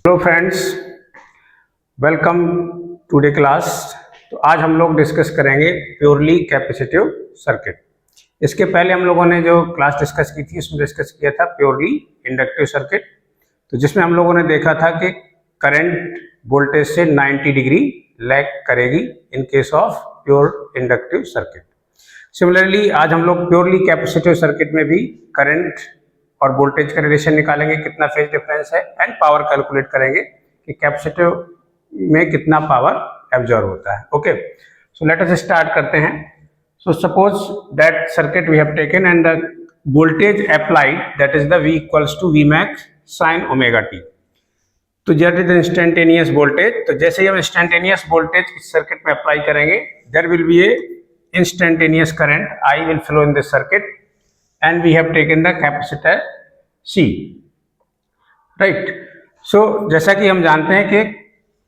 Hello friends, welcome today class. तो आज हम लोग डिस्कस करेंगे प्योरली कैपेसिटिव सर्किट। इसके पहले हम लोगों ने जो क्लास डिस्कस की थी उसमें डिस्कस किया था प्योरली इंडक्टिव सर्किट, तो जिसमें हम लोगों ने देखा था कि करंट वोल्टेज से 90 डिग्री लैग करेगी in case of pure inductive circuit. Similarly आज हम लोग प्योरली कैपेसिटिव सर्किट में भी करंट और वोल्टेज का रिलेशन निकालेंगे, कितना फेज डिफरेंस है, एंड पावर कैलकुलेट करेंगे कि कैपेसिटिव में कितना पावर एब्जॉर्ब होता है। Okay, so let us start करते हैं। So suppose that circuit we have taken and the voltage applied that is the V equals to V max sine omega t. तो that is instantaneous voltage. तो जैसे ही हम instantaneous voltage इस circuit में apply करेंगे, there will be a instantaneous current I will flow in this circuit and we have taken the capacitor C, right? So जैसा कि हम जानते हैं कि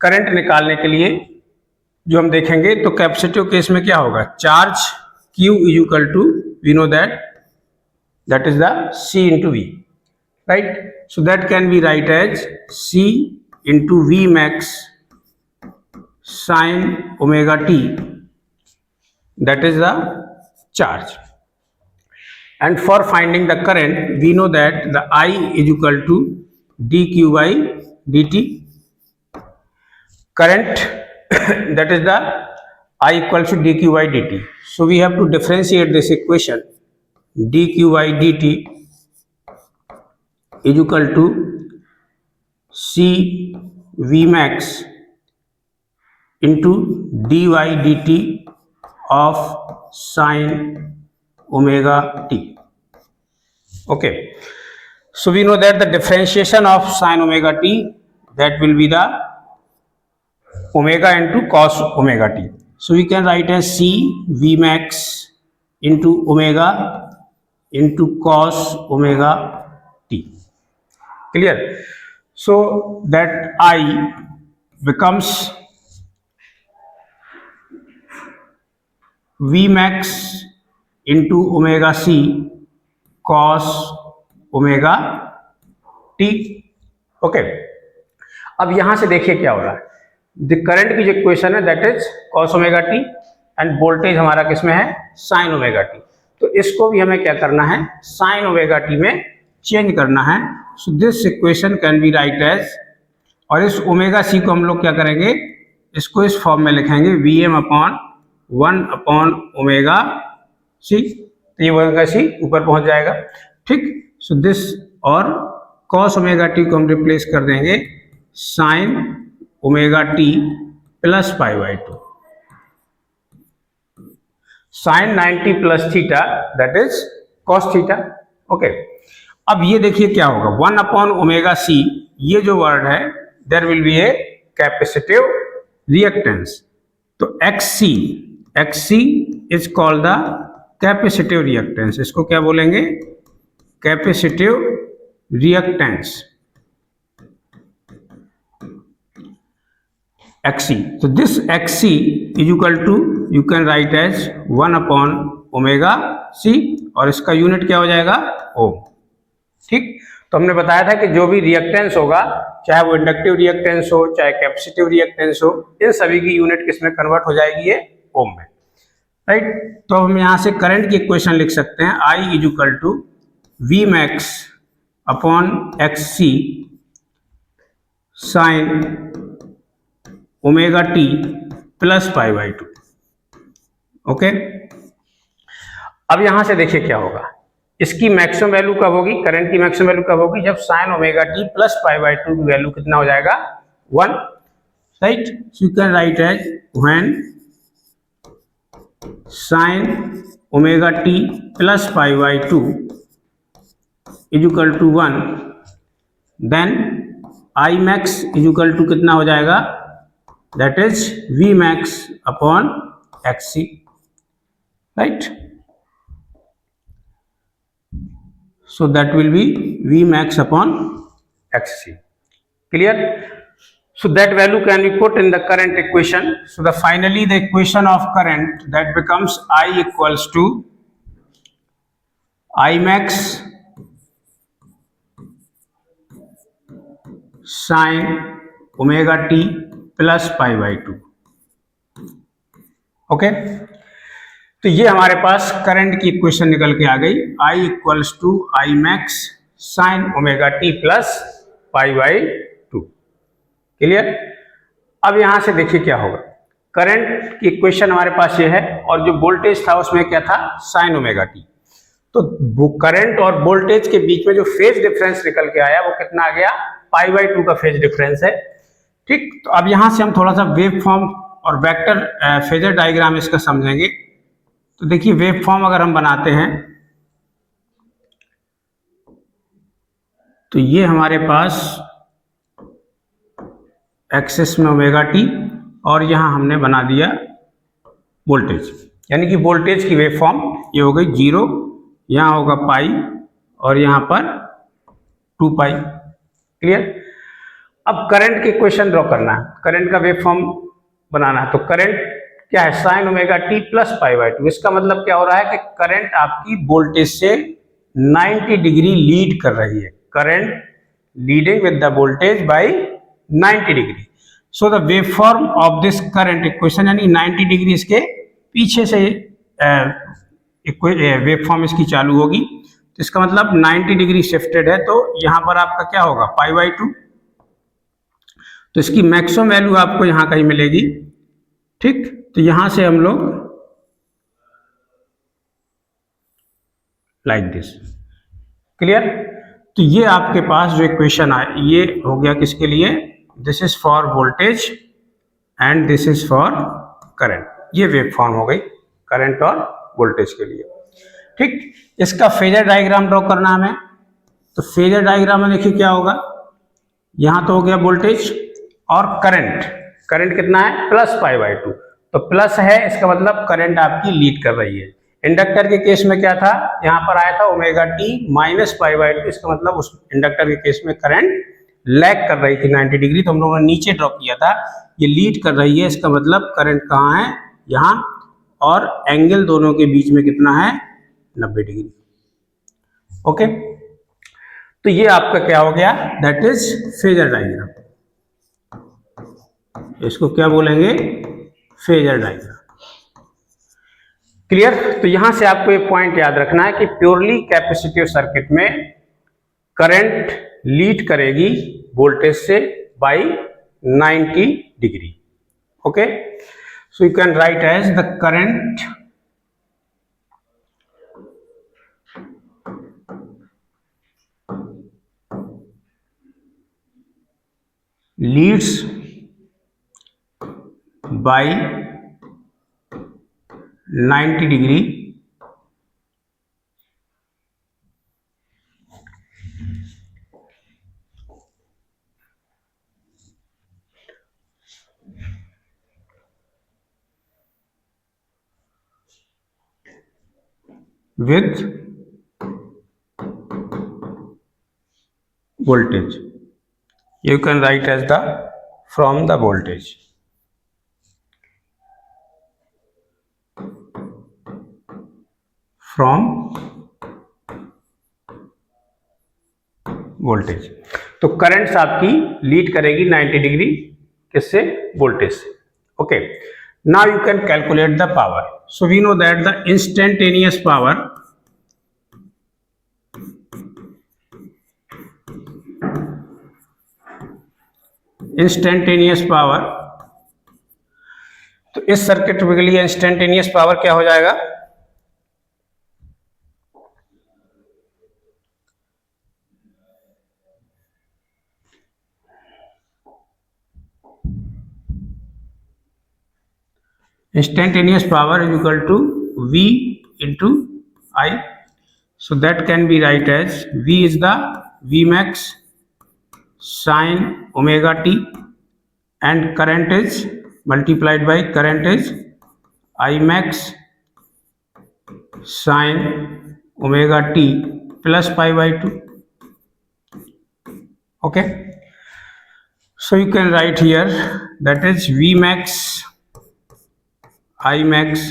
करंट निकालने के लिए जो हम देखेंगे तो कैपेसिटिव केस में क्या होगा, charge Q is equal to, we know that is the C into V, right? So that can be write as C into V max sine omega t, that is the charge. And for finding the current, we know that the I is equal to dq by dt. Current that is the I equals to dq by dt. So we have to differentiate this equation. dq by dt is equal to C V max into dy dt of sine omega t. Okay, so we know that the differentiation of sine omega t, that will be the omega into cos omega t. So we can write as C V max into omega into cos omega t. Clear? So that I becomes V max into omega c cos omega t. Okay, अब यहां से देखिए क्या हो रहा है। The current की जो इक्वेशन है that is cos omega T end voltage हमारा किसमें है, साइन ओमेगा टी। तो इसको भी हमें क्या करना है, साइन ओमेगा टी में चेंज करना है। So this equation can be write as, और इस ओमेगा सी को हम लोग क्या करेंगे, इसको इस फॉर्म में लिखेंगे Vm upon 1 upon omega C. तो ये ओमेगा सी ऊपर पहुंच जाएगा, ठीक। सो दिस, और कॉस ओमेगा टी को हम रिप्लेस कर देंगे sine omega t plus pi by 2, sine 90 plus theta that is cos theta. Okay, अब ये देखिए क्या होगा, 1 अपॉन ओमेगा सी, ये जो वर्ड है there will be a capacitive reactance. तो XC is called the capacitive reactance. इसको क्या बोलेंगे, कैपेसिटिव रिएक्टेंस XC। तो this XC is equal to, you can write as 1 upon omega C, और इसका यूनिट क्या हो जाएगा, ओम, ठीक। तो हमने बताया था कि जो भी रिएक्टेंस होगा, चाहे वो इंडक्टिव रिएक्टेंस हो चाहे कैपेसिटिव रिएक्टेंस हो, इन सभी की यूनिट किसमें कन्वर्ट हो जाएगी, ये ओम में, राइट। तो हम यहां से करंट की इक्वेशन लिख सकते हैं, I is equal to V max upon XC sine omega t plus pi by 2। Okay, अब यहां से देखिए क्या होगा, इसकी मैक्सिमम वैल्यू कब होगी, करंट की मैक्सिमम वैल्यू कब होगी, जब sine omega t plus pi by 2 की वैल्यू कितना हो जाएगा, 1, right. So you can write as when sine omega t plus pi by 2 is equal to 1, then I max is equal to कितना हो जाएगा, that is V max upon XC, right. So that will be V max upon XC. Clear? So that value can be put in the current equation. So finally the equation of current that becomes I equals to I max sign omega t plus pi by to. Okay, तो ये हमारे पास current की equation निकल के आ गई, I equals to I max sine omega t plus pi by two. Clear? अब यहां से देखिए क्या होगा, करंट की इक्वेशन हमारे पास ये है और जो वोल्टेज था उसमें क्या था, साइन ओमेगा टी। तो करंट और वोल्टेज के बीच में जो फेज डिफरेंस निकल के आया वो कितना आ गया, पाई बाई टू का फेज डिफरेंस है। ठीक, तो अब यहां से हम थोड़ा सा वेव फॉर्म और वेक्टर फेजर डायग्राम इसका समझेंगे। तो देखिए वेव फॉर्म अगर हम बनाते हैं तो ये हमारे पास एक्सिस में ओमेगा टी और यहां हमने बना दिया वोल्टेज, यानी कि वोल्टेज की वेव फॉर्म ये हो गई 0, यहां होगा पाई और यहां पर 2 पाई। क्लियर? अब करंट की इक्वेशन ड्रॉ करना है, करंट का वेव फॉर्म बनाना है। तो करंट क्या है, sine omega t plus pi by to. इसका मतलब क्या हो रहा है कि करंट आपकी वोल्टेज से 90 डिग्री लीड कर रही है, current leading with the voltage bye 90 degree. So the wave form of this current equation, यानी 90 डिग्री इसके पीछे से वेव फॉर्म इसकी चालू होगी। तो इसका मतलब 90 डिग्री शिफ्टेड है, तो यहां पर आपका क्या होगा, पाई बाई टू। तो इसकी मैक्सिमम वैल्यू आपको यहां कहीं मिलेगी। ठीक, तो यहां से हम लोग लाइक दिस। क्लियर? तो ये आपके पास जो इक्वेशन है ये हो गया किसके लिए, this is for voltage and this is for current. ये वेव फॉर्म हो गई करंट और वोल्टेज के लिए। ठीक, इसका फेजर डायग्राम ड्रॉ करना हमें। तो फेजर डायग्राम में देखिए क्या होगा, यहां तो हो गया वोल्टेज और करंट, करंट कितना है, प्लस पाई बाई टू। तो प्लस है, इसका मतलब करंट आपकी लीड कर रही है। इंडक्टर के केस में क्या था, यहां पर आया था omega T minus pi by to, इसका मतलब उस इंडक्टर के केस में करंट लैग कर रही थी 90 डिग्री। तो हम लोगों ने नीचे ड्रॉ किया था, ये लीड कर रही है, इसका मतलब करंट कहाँ है, यहाँ, और एंगल दोनों के बीच में कितना है, 90 डिग्री। ओके, तो ये आपका क्या हो गया, दैट इज फेजर डायग्राम। इसको क्या बोलेंगे, फेजर डायग्राम। क्लियर? तो यहां से आपको ये पॉइंट याद रखना है कि प्योरली कैपेसिटिव सर्किट में करंट लीड करेगी वोल्टेज से by 90 degree. Okay, so you can write as the current leads by 90 degree with voltage. You can write as the from the voltage. From voltage. तो currents आपकी lead करेगी 90 degree किससे, voltage से। Okay, now you can calculate the power. So we know that the instantaneous power तो इस circuit के लिए instantaneous power क्या हो जाएगा, instantaneous power is equal to V into I. So that can be write as V is the V max sin omega t and current is multiplied by current is I max sin omega t plus pi by 2. Okay, so you can write here that is V max I max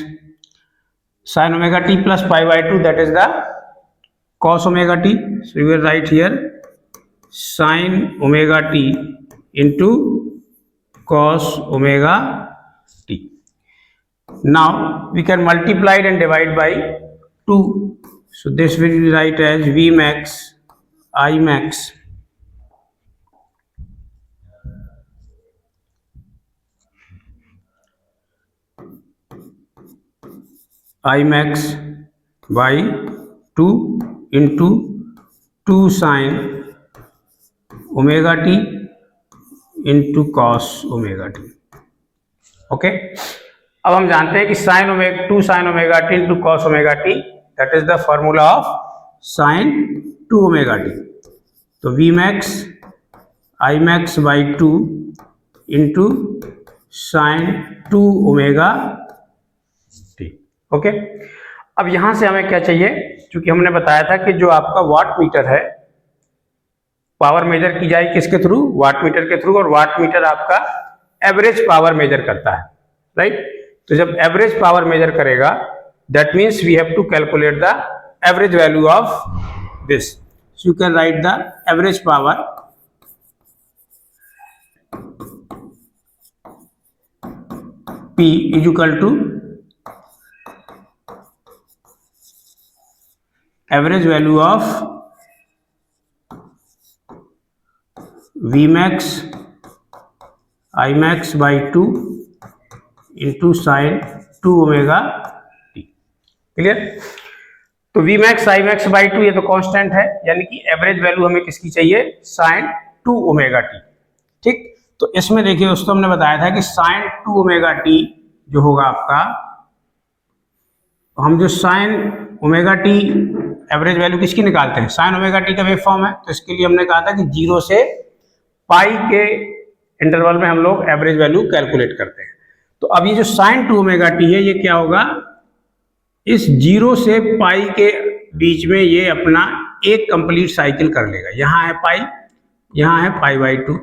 sin omega t plus pi by 2, that is the cos omega t. So you will write here sine omega t into cos omega t. Now we can multiply and divide by 2, so this will be write as V max I max by 2 into 2 sin omega t into cos omega t। Okay, अब हम जानते हैं कि sine omega 2 sin omega t into cos omega t, that is the formula of sine 2 omega t. तो V max I max by 2 into sine 2 omega t. Okay, अब यहां से हमें क्या चाहिए, क्योंकि हमने बताया था कि जो आपका वाट मीटर है, पावर मेजर की जाए किसके थ्रू, वाट मीटर के थ्रू, और वाट मीटर आपका एवरेज पावर मेजर करता है, राइट। तो जब एवरेज पावर मेजर करेगा, that means we have to calculate the average value of this. So you can write the average power P is equal to average value of V max I max by 2 into sin 2 omega T. Clear. तो V max I max by 2 ये तो constant है, यानी कि average value हमें किसकी चाहिए, sin 2 omega T. ठीक, तो इसमें देखिए दोस्तों, हमने बताया था कि sin 2 ओमेगा टी जो होगा आपका, हम जो sin omega T average value किसकी निकालते हैं, sin ओमेगा टी का वेव फॉर्म है, तो इसके लिए हमने कहा था कि 0 से पाई के इंटरवल में हम लोग एवरेज वैल्यू कैलकुलेट करते हैं। तो अब ये जो sin 2 ओमेगा टी है, ये क्या होगा, इस 0 से पाई के बीच में ये अपना एक कंप्लीट साइकिल कर लेगा। यहां है पाई, यहां है पाई बाई 2।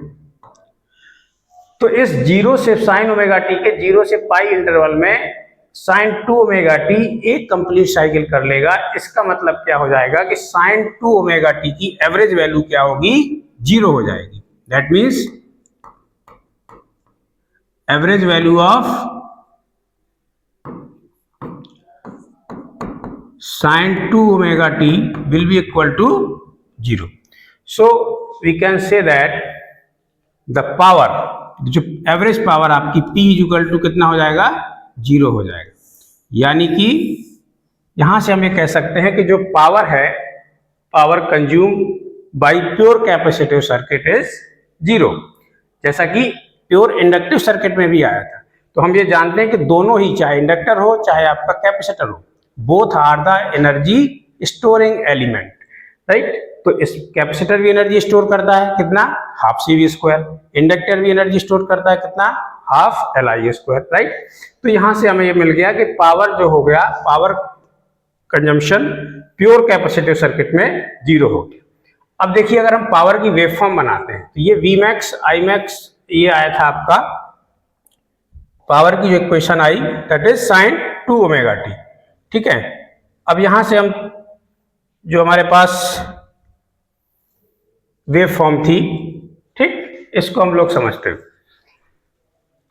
तो इस 0 से sin ओमेगा टी के 0 से पाई इंटरवल में sin 2 ओमेगा टी एक कंप्लीट साइकिल कर लेगा। इसका मतलब क्या हो जाएगा कि sin 2 ओमेगा टी की एवरेज वैल्यू क्या होगी, 0 हो जाएगी। That means average value of sin 2 omega t will be equal to 0. So we can say that the power, जो एवरेज पावर आपकी P इक्वल टू कितना हो जाएगा, 0 हो जाएगा। यानी कि यहां से हम ये कह सकते हैं कि जो पावर है, power consume by pure capacitive circuit is 0, जैसा कि प्योर इंडक्टिव सर्किट में भी आया था। तो हम ये जानते हैं कि दोनों ही, चाहे इंडक्टर हो चाहे आपका कैपेसिटर हो, both are the energy storing element, right. तो इस कैपेसिटर भी एनर्जी स्टोर करता है, कितना, हाफ CV²। इंडक्टर भी एनर्जी स्टोर करता है, कितना, हाफ LI², राइट। तो यहां से हमें ये मिल गया कि पावर जो हो गया, power consumption pure capacitive circuit में 0 हो गया। अब देखिए, अगर हम पावर की वेवफॉर्म बनाते हैं, तो ये V max I max ये आया था आपका पावर की जो equation I, that is sin 2 omega T. ठीक है, अब यहां से हम जो हमारे पास वेव फॉर्म थी, ठीक, इसको हम लोग समझते हैं।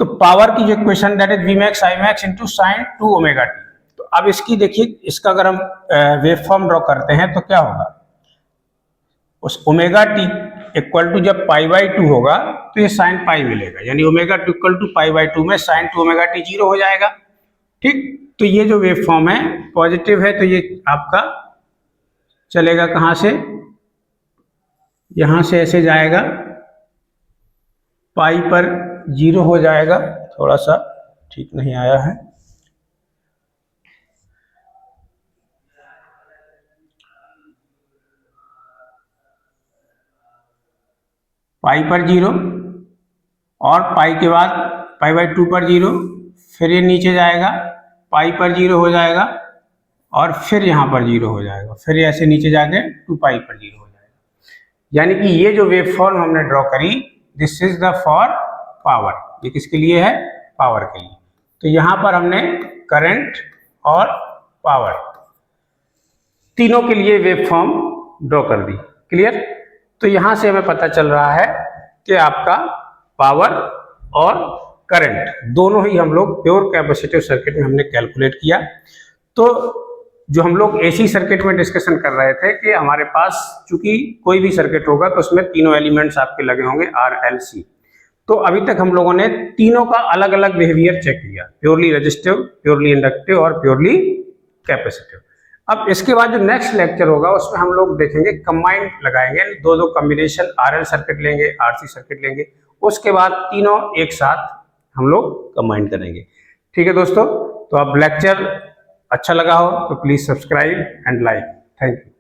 तो पावर की जो equation that is V max I max into sin 2 omega t. तो अब इसकी देखिए, इसका अगर हम वेव फॉर्म ड्रॉ करते हैं तो क्या होगा, उस ओमेगा टी इक्वल टू जब पाई बाई 2 होगा तो ये साइन पाई मिलेगा, यानी omega two equal to pi by 2 में sin 2 ओमेगा टी 0 हो जाएगा। ठीक, तो ये जो वेव फॉर्म है पॉजिटिव है, तो ये आपका चलेगा कहां से, यहां से ऐसे जाएगा, पाई पर 0 हो जाएगा। थोड़ा सा ठीक नहीं आया है, पाई पर 0 और पाई के बाद पाई बाई 2 पर 0, फिर ये नीचे जाएगा, पाई पर 0 हो जाएगा और फिर यहाँ पर 0 हो जाएगा, फिर ऐसे नीचे जाके 2 पाई पर 0 हो जाएगा। यानी कि ये जो वेव फॉर्म हमने ड्रॉ करी, this is the for power. ये किसके लिए है, पावर के लिए। तो यहाँ पर हमने करंट और पावर तीनों के लिए वेव फॉर्म ड्रॉ कर दी। क्लियर। तो यहाँ से हमें पता चल रहा है कि आपका पावर और करंट दोनों ही हम लोग प्योर कैपेसिटिव सर्किट में हमने कैलकुलेट किया। तो जो हम लोग एसी सर्किट में डिस्कशन कर रहे थे कि हमारे पास चूंकि कोई भी सर्किट होगा तो उसमें तीनों एलिमेंट्स आपके लगे होंगे आर एल सी। तो अभी तक हम लोगों ने तीनों का अलग अलग बिहेवियर चेक किया, प्योरली रेजिस्टिव, प्योरली इंडक्टिव और प्योरली कैपेसिटिव। अब इसके बाद जो नेक्स्ट लेक्चर होगा उसमें हम लोग देखेंगे कंबाइंड लगाएंगे, दो कॉम्बिनेशन आरएल सर्किट लेंगे, आरसी सर्किट लेंगे, उसके बाद तीनों एक साथ हम लोग कंबाइन करेंगे। ठीक है दोस्तों, तो अब लेक्चर अच्छा लगा हो तो please subscribe and like. Thank you.